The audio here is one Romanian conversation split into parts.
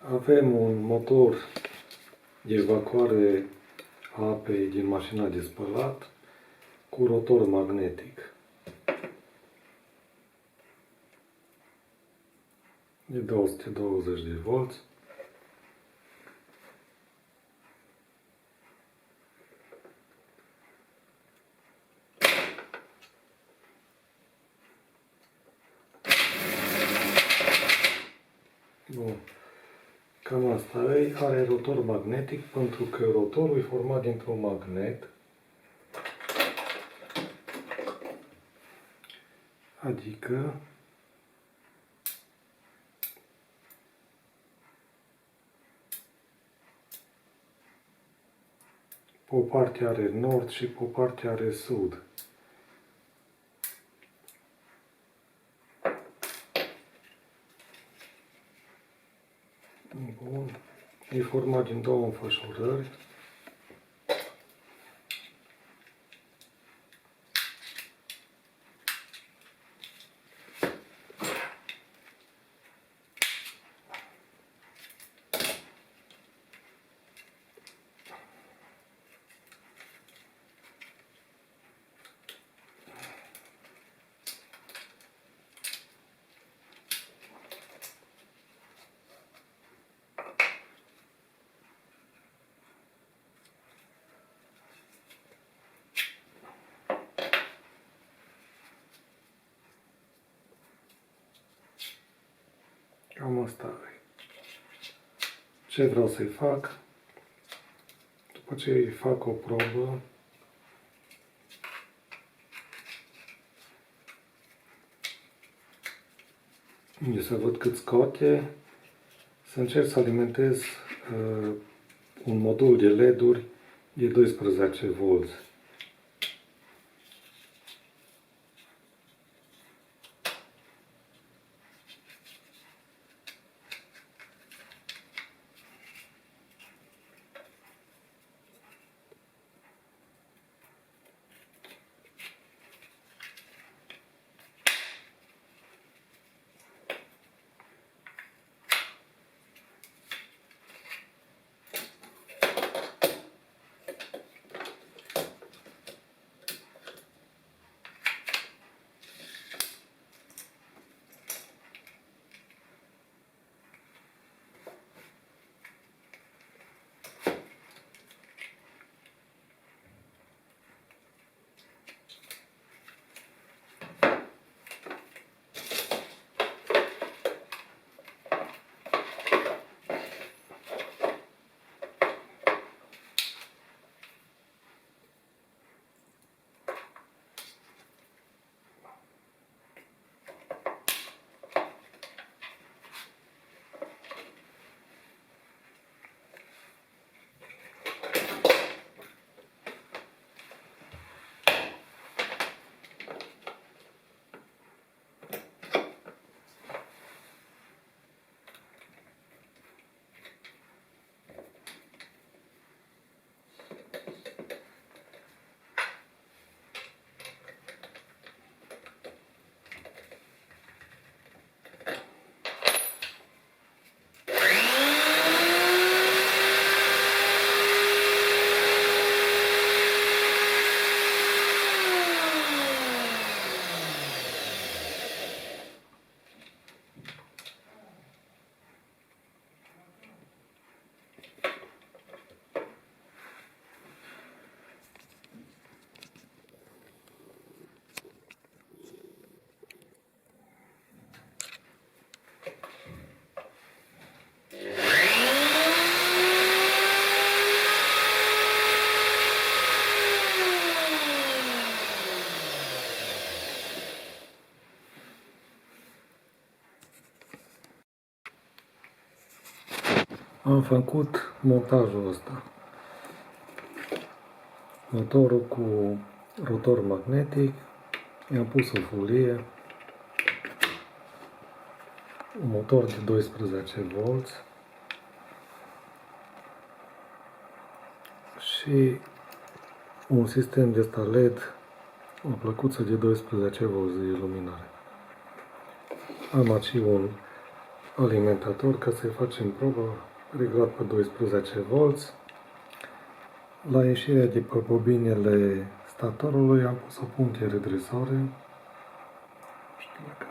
Avem un motor de evacuare a apei din mașina de spălat cu rotor magnetic de 220 de volți. Bun. Cam asta e. Are rotor magnetic pentru că rotorul e format dintr-un magnet. Adică pe o parte are nord și pe o parte are sud. Bun. E format din două înfășurări. Cam asta e. Ce vreau să-i fac? După ce îi fac o probă, unde să văd cât scoate, să încerc să alimentez un modul de LED-uri de 12 volți. Am făcut montajul ăsta. Motorul cu rotor magnetic, i-am pus o folie, un motor de 12 volți și un sistem de ăsta LED, o plăcuță de 12 volți de iluminare. Am aici un alimentator ca să-i facem probă reglat pe 12V. La ieșirea de pe bobinele statorului am pus o punte redresare. Nu știu dacă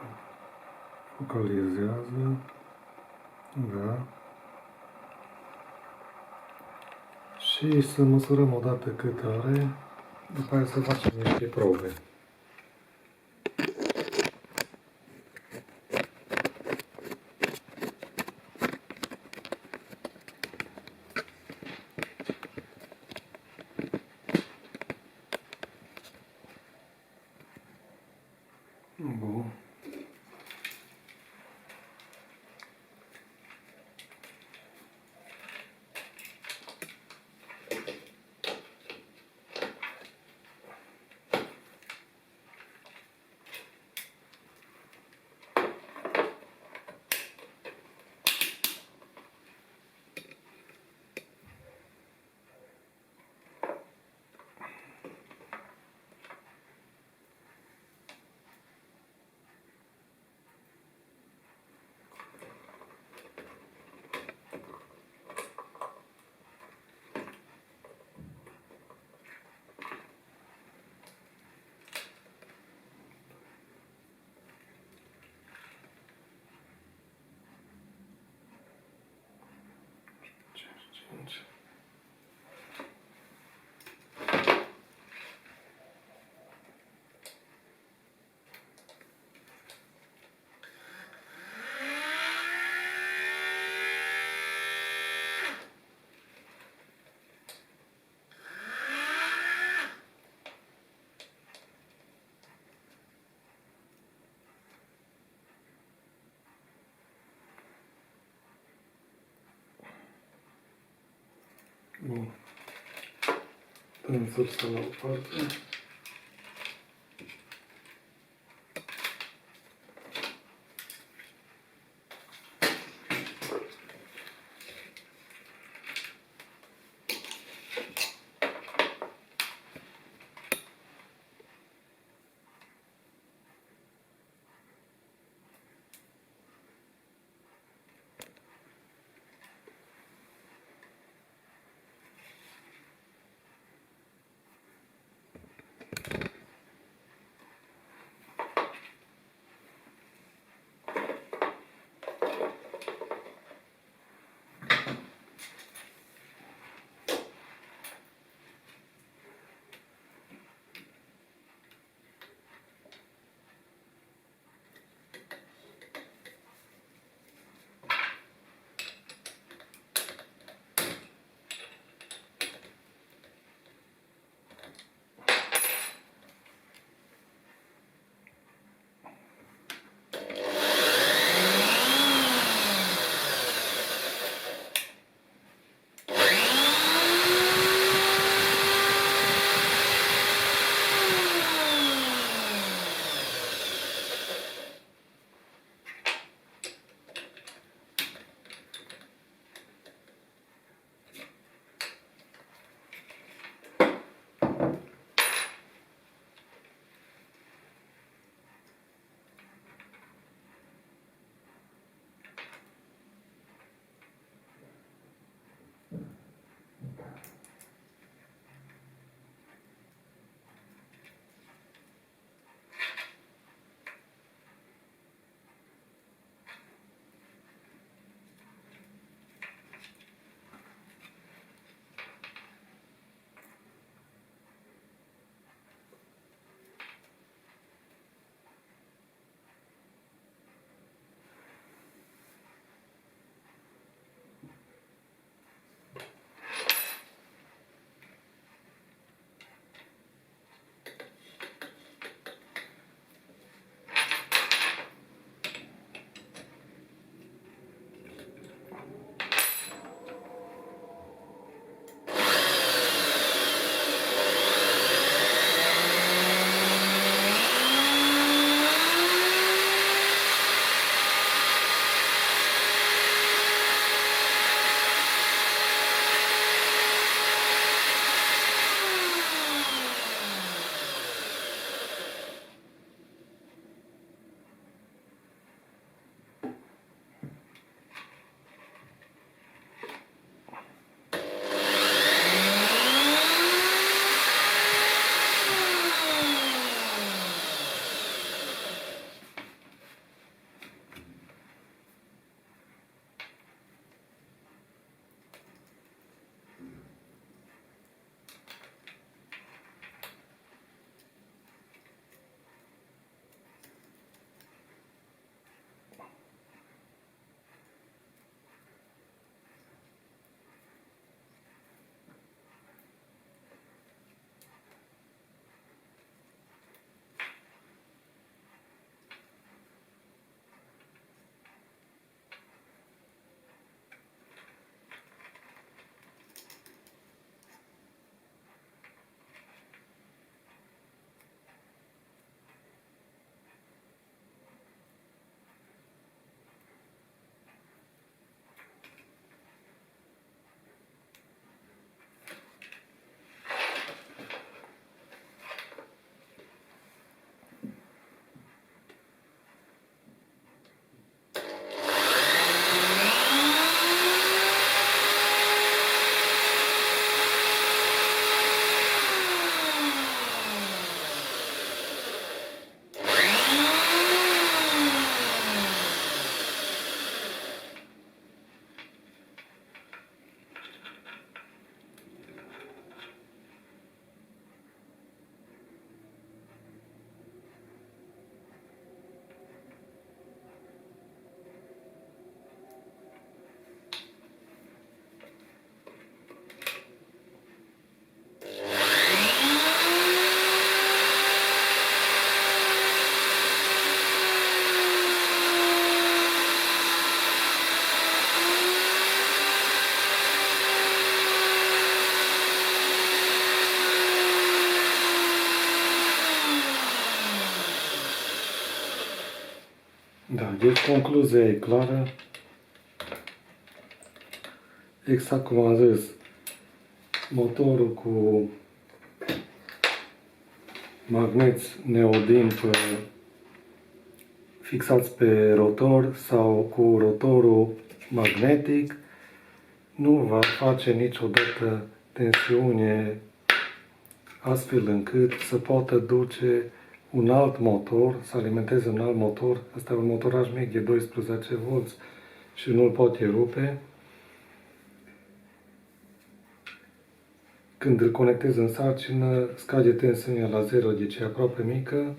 focalizează. Da. Și să măsurăm odată cât are, după aia să facem niște probe. Bun. Bun. Dăm sursa la o parte. Deci concluzia e clară. Exact cum am zis, motorul cu magneți neodimp fixați pe rotor sau cu rotorul magnetic nu va face niciodată tensiune astfel încât să poată duce un alt motor, să alimenteze un alt motor. Asta e un motoraj mic de 12 V și nu-l poate rupe. Când îl conectezi în sarcină, scade tensiunea la 0, deci e aproape mică.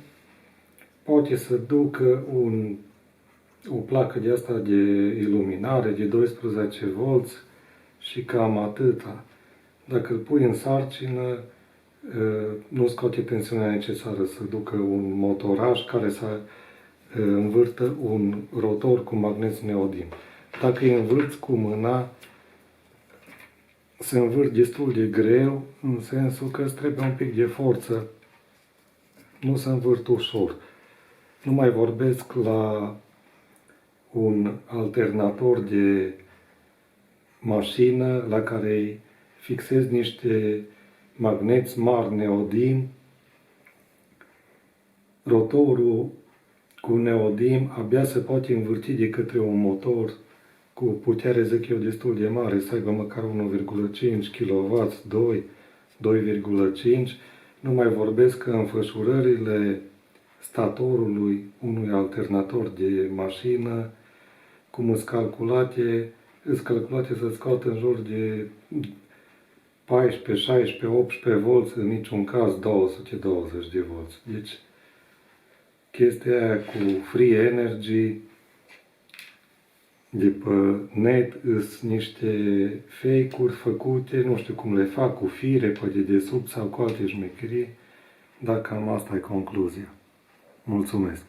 Poate să ducă o placă de asta de iluminare de 12 V și cam atâta. Dacă îl pui în sarcină, nu scoate tensiunea necesară să ducă un motoraj care să învârtă un rotor cu magneți neodimp. Dacă îi învârți cu mâna, se învârt destul de greu, în sensul că îți trebuie un pic de forță. Nu se învârt ușor. Nu mai vorbesc la un alternator de mașină la care îi fixezi niște magneți mari neodim. Rotorul cu neodim abia se poate învârti de către un motor cu putere, zic eu, destul de mare, să aibă măcar 1,5 kW, 2,5. Nu mai vorbesc că înfășurările statorului unui alternator de mașină, cum îți calculate să scoată în jur de 14, 16, 18 V, în niciun caz 220 de V. Deci, chestia aia cu free energy de pe net sunt niște fake-uri făcute, nu știu cum le fac, cu fire pe dedesubt sau cu alte șmecherii, dar cam asta e concluzia. Mulțumesc!